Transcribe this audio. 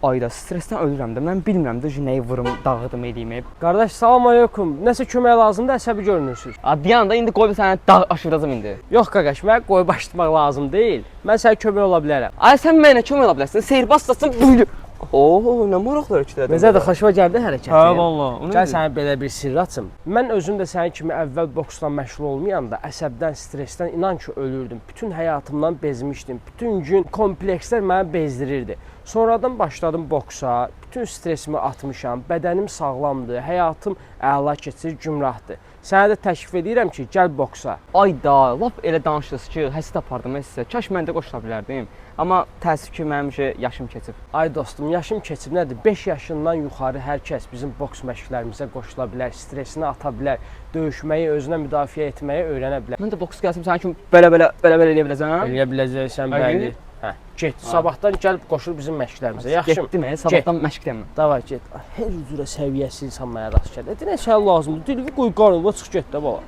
Ayda stressdən ölürəm də. Mən bilmirəm də nəyi vurum, dağıdım eləyim. Qardaş, salam aleykum. Nəsə kömək lazımdır, əsəbi görünürsünüz. Diyan da indi qoy sənə dağ aşıracam indi. Yox qardaş, mən qoy başlamaq lazım deyil. Mən sənə kömək ola bilərəm. Ay sən mənə kömək ola bilərsən. Seyrbazsın böyle. Oo, nə maraqlı hərəkətlər. Necədir, xoşuma gəldi hərəkətin? Hə, vallah. Gəl sənə belə bir sirr açım. Mən özüm də sənin kimi əvvəl boksla məşğul olmayanda əsəbdən, stressdən inan ki ölürdüm. Bütün həyatımdan bezmişdim. Bütün gün komplekslər məni bezdirirdi. Sonradan başladım boksa. Bütün stressimi atmışam. Bədənim sağlamdır. Həyatım əla keçir, gümrahdır. Sənə də təklif edirəm ki, gəl boksa. Ayda, lap elə danışdınız ki, həsəd apardım mən sizə. Kaş mən də qoşula bilərdim. Amma təəssüf ki, mənim yaşım keçib. Ay dostum, yaşım keçib nədir? 5 yaşından yuxarı hər kəs bizim boks məşqlərimizə qoşula bilər, stressini ata bilər, döyüşməyi, özünə müdafiə etməyi öyrənə bilər. Mən də boks gəlsəm sənin kimi belə eləyə biləcəm. Eləyə biləcəksən bəli. Hə, get. Sabahdan gəl qoşul bizim məşqlərimizə. Yaxşımı? Getdim, sabahdan məşq edəməm. Davay get. Hər üzrə səviyyəsi insan mənə rast gəlir. Nə sənə lazımdır? Dilini qoy qarnına çıx get də bala.